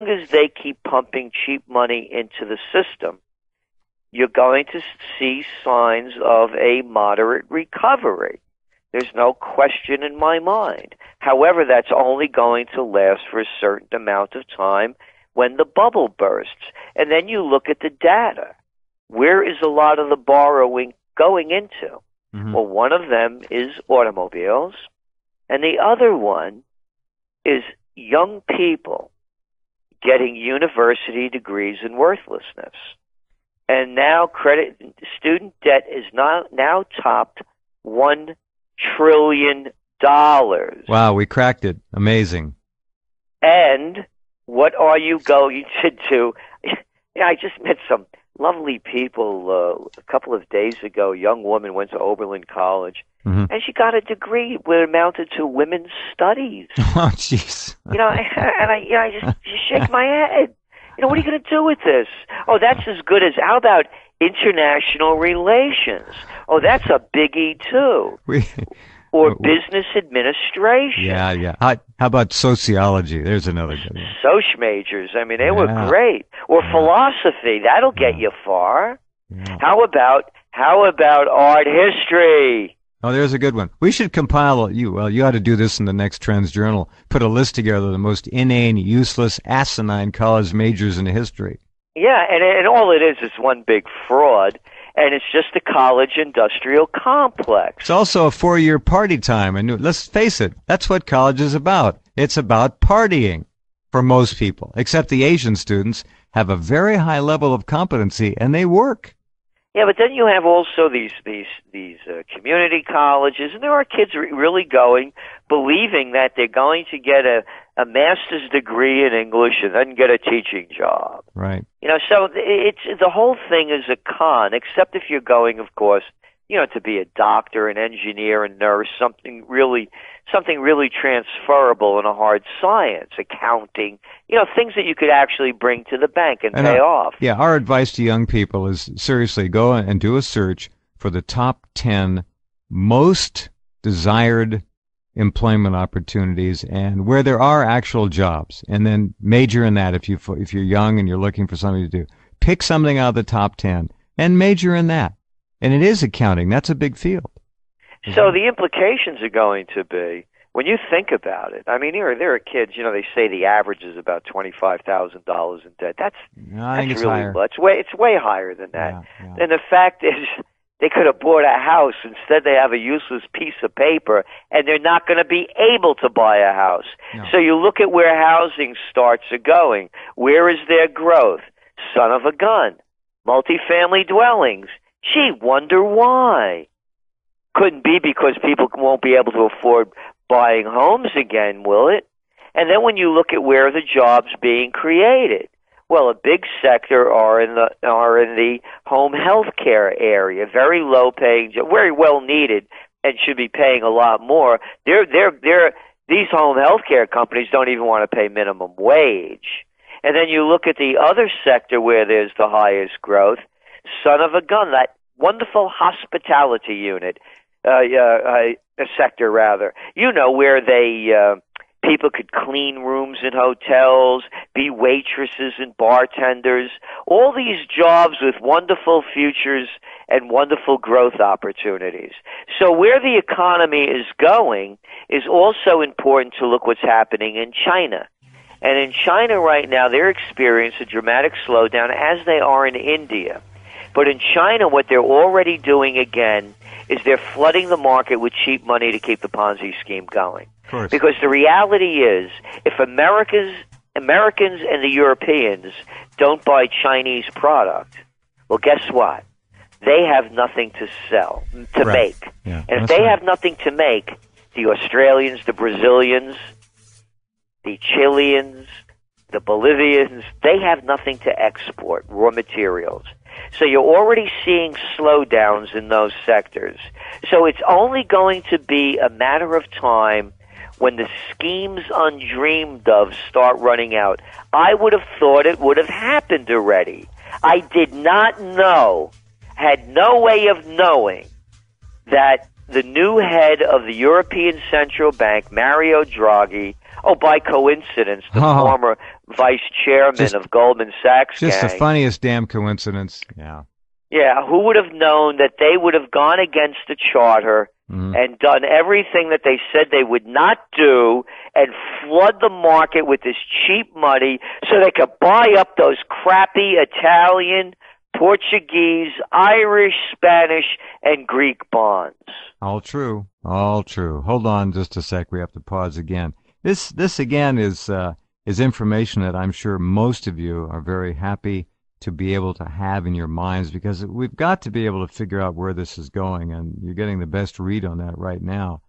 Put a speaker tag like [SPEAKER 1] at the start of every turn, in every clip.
[SPEAKER 1] as they keep pumping cheap money into the system, you're going to see signs of a moderate recovery. There's no question in my mind. However, that's only going to last for a certain amount of time when the bubble bursts. And then you look at the data. Where is a lot of the borrowing going into?
[SPEAKER 2] Mm-hmm.
[SPEAKER 1] Well, one of them is automobiles, and the other one is young people getting university degrees in worthlessness. And now student debt is now topped $1 trillion.
[SPEAKER 2] Wow, we cracked it. Amazing.
[SPEAKER 1] And what are you going to do? I just met some lovely people a couple of days ago. A young woman went to Oberlin College, and she got a degree that amounted to women's studies.
[SPEAKER 2] Oh, jeez.
[SPEAKER 1] And I just shake my head. What are you going to do with this? Oh, that's as good as, how about international relations? Oh, that's a biggie, too. Or business administration.
[SPEAKER 2] Yeah. How about sociology? There's another good one.
[SPEAKER 1] Soc majors. I mean, they were great. Or philosophy. That'll get you far.
[SPEAKER 2] Yeah.
[SPEAKER 1] How about art history?
[SPEAKER 2] Oh, there's a good one. We should compile you ought to do this in the next Trends Journal. Put a list together of the most inane, useless, asinine college majors in history.
[SPEAKER 1] Yeah, and all it is one big fraud, and it's just a college industrial complex.
[SPEAKER 2] It's also a 4-year party time, and let's face it, that's what college is about. It's about partying for most people, except the Asian students have a very high level of competency, and they work.
[SPEAKER 1] Yeah, but then you have also these community colleges, and there are kids really going, believing that they're going to get a master's degree in English and then get a teaching job.
[SPEAKER 2] Right.
[SPEAKER 1] So it's the whole thing is a con, except if you're going, of course, to be a doctor, an engineer, a nurse, something really transferable in a hard science, accounting, things that you could actually bring to the bank and pay off.
[SPEAKER 2] Yeah, our advice to young people is seriously go and do a search for the top 10 most desired employment opportunities and where there are actual jobs, and then major in that if you're young and you're looking for something to do. Pick something out of the top 10 and major in that. And it is accounting. That's a big field.
[SPEAKER 1] So the implications are going to be, when you think about it, I mean, there are kids, they say the average is about $25,000 in debt. That's
[SPEAKER 2] really
[SPEAKER 1] higher. It's way higher than that.
[SPEAKER 2] Yeah.
[SPEAKER 1] And the fact is, they could have bought a house. Instead, they have a useless piece of paper, and they're not going to be able to buy a house.
[SPEAKER 2] No.
[SPEAKER 1] So you look at where housing starts are going. Where is their growth? Son of a gun. Multifamily dwellings. Gee, wonder why. Couldn't be because people won't be able to afford buying homes again, will it? And then when you look at where the jobs being created, well, a big sector are in the home health care area, very low paying, very well needed, and should be paying a lot more. These home health care companies don't even want to pay minimum wage. And then you look at the other sector where there's the highest growth, son of a gun, that wonderful hospitality unit, a sector rather, where people could clean rooms in hotels, be waitresses and bartenders, all these jobs with wonderful futures and wonderful growth opportunities. So where the economy is going is also important to look what's happening in China. And in China right now, they're experiencing a dramatic slowdown, as they are in India. But in China, what they're already doing again is they're flooding the market with cheap money to keep the Ponzi scheme going. Because the reality is, if Americans and the Europeans don't buy Chinese product, well, guess what? They have nothing to sell, to make.
[SPEAKER 2] Yeah,
[SPEAKER 1] and if they have nothing to make, the Australians, the Brazilians, the Chileans, the Bolivians, they have nothing to export, raw materials. So you're already seeing slowdowns in those sectors. So it's only going to be a matter of time when the schemes undreamed of start running out. I would have thought it would have happened already. I did not know, had no way of knowing, that the new head of the European Central Bank, Mario Draghi, by coincidence, the former vice chairman of Goldman Sachs
[SPEAKER 2] Just the
[SPEAKER 1] gang.
[SPEAKER 2] funniest damn coincidence. Yeah.
[SPEAKER 1] Yeah, who would have known that they would have gone against the charter and done everything that they said they would not do and flood the market with this cheap money so they could buy up those crappy Italian, Portuguese, Irish, Spanish, and Greek bonds.
[SPEAKER 2] All true. All true. Hold on just a sec. We have to pause again. This again is information that I'm sure most of you are very happy to be able to have in your minds, because we've got to be able to figure out where this is going, and you're getting the best read on that right now.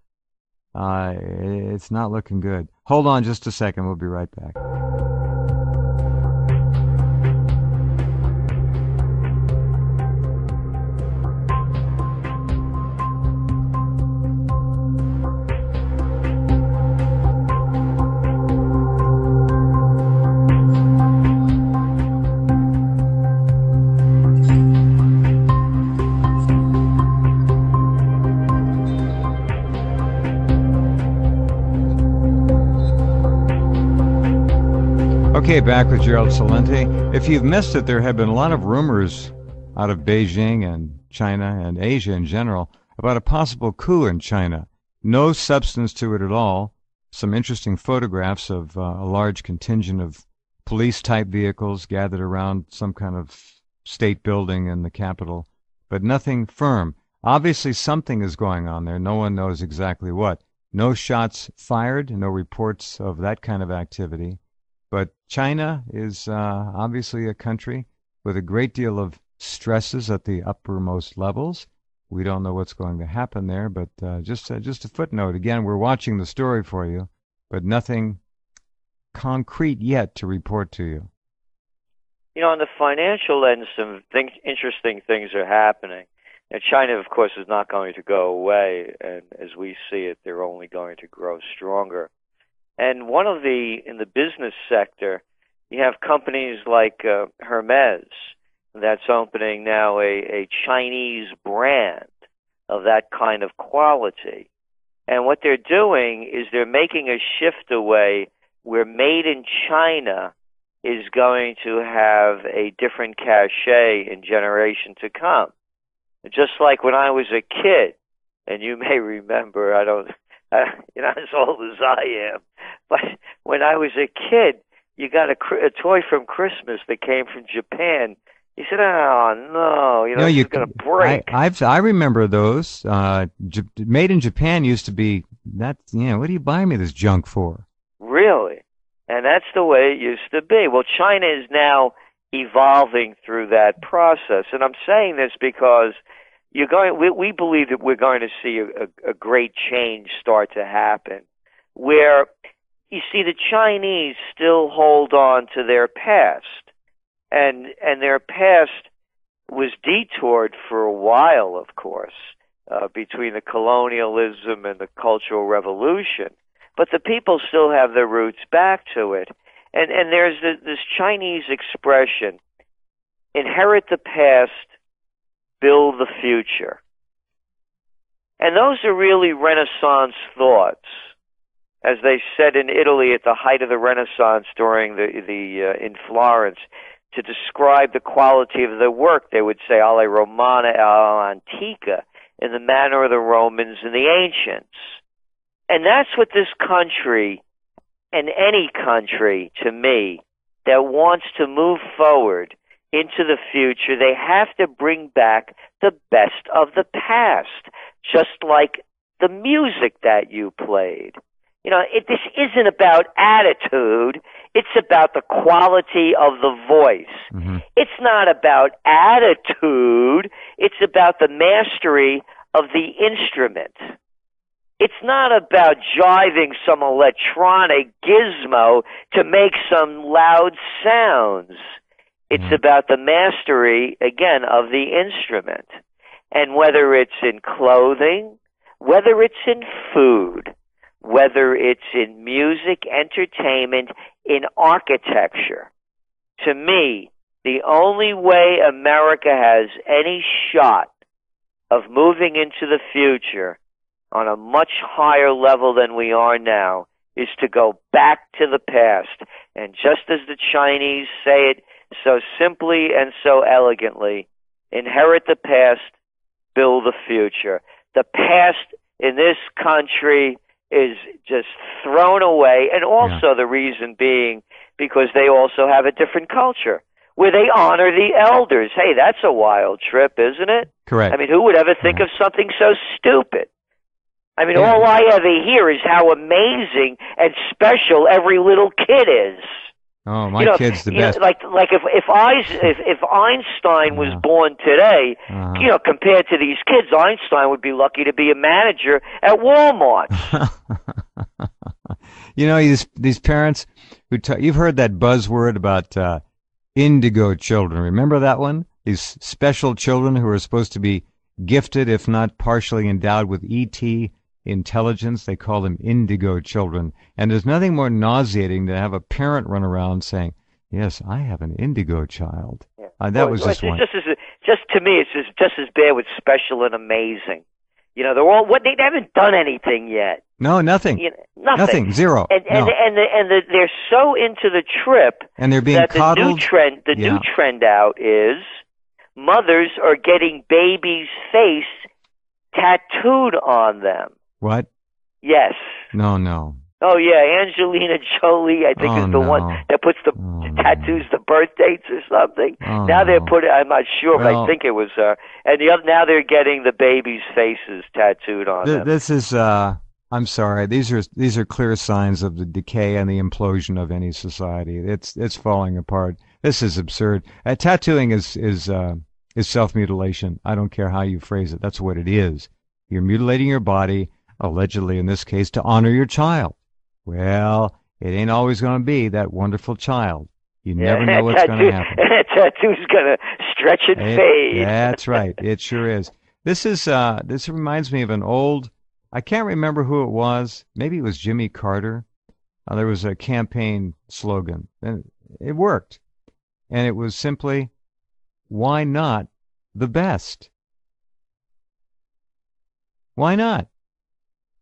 [SPEAKER 2] It's not looking good. Hold on just a second. We'll be right back. Okay, back with Gerald Celente. If you've missed it, there have been a lot of rumors out of Beijing and China and Asia in general about a possible coup in China. No substance to it at all. Some interesting photographs of a large contingent of police-type vehicles gathered around some kind of state building in the capital, but nothing firm. Obviously something is going on there. No one knows exactly what. No shots fired, no reports of that kind of activity. But China is obviously a country with a great deal of stresses at the uppermost levels. We don't know what's going to happen there, but just a footnote. Again, we're watching the story for you, but nothing concrete yet to report to you.
[SPEAKER 1] You know, on the financial end, some interesting things are happening. Now, China, of course, is not going to go away, and as we see it, they're only going to grow stronger. And in the business sector, you have companies like Hermes that's opening now a Chinese brand of that kind of quality. And what they're doing is they're making a shift away where made in China is going to have a different cachet in generation to come. Just like when I was a kid, and you may remember, you're not as old as I am, but when I was a kid, you got a toy from Christmas that came from Japan. You said, "Oh no, it's going to break."
[SPEAKER 2] I remember those. Made in Japan used to be that. What are you buying me this junk for? Really,
[SPEAKER 1] and that's the way it used to be. Well, China is now evolving through that process, and I'm saying this because we believe that we're going to see a great change start to happen, where you see the Chinese still hold on to their past, and their past was detoured for a while, of course, between the colonialism and the Cultural Revolution, but the people still have their roots back to it, and there's this Chinese expression: inherit the past, build the future. And those are really Renaissance thoughts. As they said in Italy at the height of the Renaissance during in Florence, to describe the quality of their work, they would say alle romana, alle antica, in the manner of the Romans and the ancients. And that's what this country, and any country, to me, that wants to move forward into the future, they have to bring back the best of the past, just like the music that you played. This isn't about attitude. It's about the quality of the voice. Mm-hmm. It's not about attitude. It's about the mastery of the instrument. It's not about jiving some electronic gizmo to make some loud sounds. It's about the mastery, again, of the instrument. And whether it's in clothing, whether it's in food, whether it's in music, entertainment, in architecture, to me, the only way America has any shot of moving into the future on a much higher level than we are now is to go back to the past. And just as the Chinese say it so simply and so elegantly, inherit the past, build the future. The past in this country is just thrown away, and also the reason being because they also have a different culture where they honor the elders. Hey, that's a wild trip, isn't it?
[SPEAKER 2] Correct.
[SPEAKER 1] I mean, who would ever think of something so stupid? I mean, all I ever hear is how amazing and special every little kid is.
[SPEAKER 2] Oh, my kid's the best.
[SPEAKER 1] Like if Einstein was born today, compared to these kids, Einstein would be lucky to be a manager at Walmart.
[SPEAKER 2] These parents who you've heard that buzzword about indigo children. Remember that one? These special children who are supposed to be gifted, if not partially endowed with ET intelligence. They call them indigo children. And there's nothing more nauseating than to have a parent run around saying, yes, I have an indigo child. Yeah. That was just one.
[SPEAKER 1] Just to me, it's just as bad with special and amazing. They haven't done anything yet.
[SPEAKER 2] No, nothing. Nothing. Zero.
[SPEAKER 1] And they're so into the trip,
[SPEAKER 2] and they're being
[SPEAKER 1] that
[SPEAKER 2] coddled.
[SPEAKER 1] The new trend out is mothers are getting babies' face tattooed on them.
[SPEAKER 2] What?
[SPEAKER 1] Yes.
[SPEAKER 2] No.
[SPEAKER 1] Oh yeah, Angelina Jolie, I think, is the one that puts the tattoos, the birth dates or something. Now they're putting, I'm not sure, but I think it was her. And now they're getting the babies' faces tattooed on them.
[SPEAKER 2] This is, I'm sorry, these are clear signs of the decay and the implosion of any society. It's falling apart. This is absurd. Tattooing is self-mutilation. I don't care how you phrase it. That's what it is. You're mutilating your body, allegedly in this case, to honor your child. Well, it ain't always going to be that wonderful child. You never know what's going to happen.
[SPEAKER 1] And that tattoo's going to stretch and fade.
[SPEAKER 2] That's right. It sure is. This reminds me of an old, I can't remember who it was. Maybe it was Jimmy Carter. There was a campaign slogan, and it worked. And it was simply, why not the best? Why not?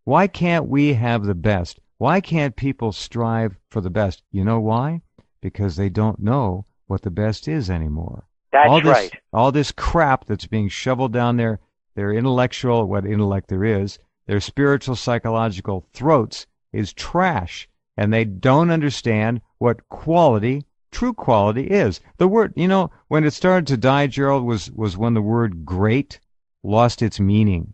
[SPEAKER 2] Why can't we have the best? Why can't people strive for the best? You know why? Because they don't know what the best is anymore.
[SPEAKER 1] That's right.
[SPEAKER 2] All this crap that's being shoveled down their intellectual, what intellect there is, their spiritual, psychological throats is trash. And they don't understand what true quality is. The word, when it started to die, Gerald, was when the word great lost its meaning.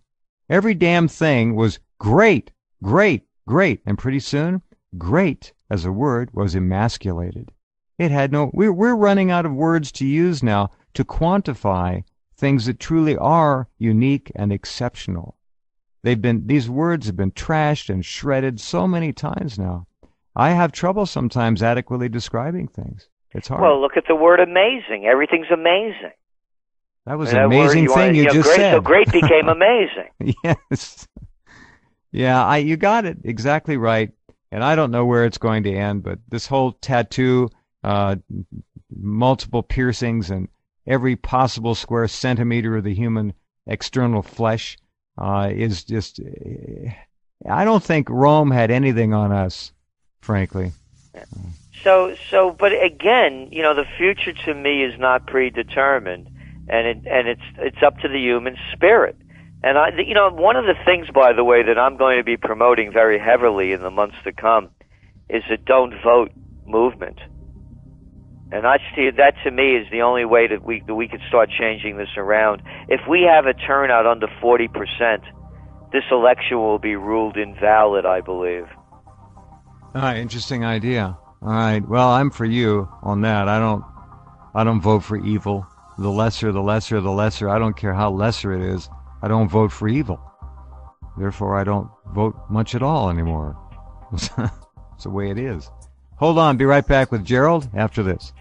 [SPEAKER 2] Every damn thing was great, great, great. And pretty soon, great as a word was emasculated. It had we're running out of words to use now to quantify things that truly are unique and exceptional. These words have been trashed and shredded so many times now. I have trouble sometimes adequately describing things. It's hard.
[SPEAKER 1] Well, look at the word amazing. Everything's amazing.
[SPEAKER 2] That was an amazing thing you just said.
[SPEAKER 1] So great became amazing.
[SPEAKER 2] Yes. Yeah, you got it exactly right. And I don't know where it's going to end, but this whole tattoo, multiple piercings, and every possible square centimeter of the human external flesh is just... I don't think Rome had anything on us, frankly.
[SPEAKER 1] But again, the future to me is not predetermined. And it's up to the human spirit. And one of the things, by the way, that I'm going to be promoting very heavily in the months to come is the Don't Vote movement. And that to me is the only way that we could start changing this around. If we have a turnout under 40%, this election will be ruled invalid, I believe.
[SPEAKER 2] All right, interesting idea. All right, well, I'm for you on that. I don't vote for evil. The lesser, the lesser, the lesser. I don't care how lesser it is. I don't vote for evil. Therefore, I don't vote much at all anymore. It's the way it is. Hold on. Be right back with Gerald after this.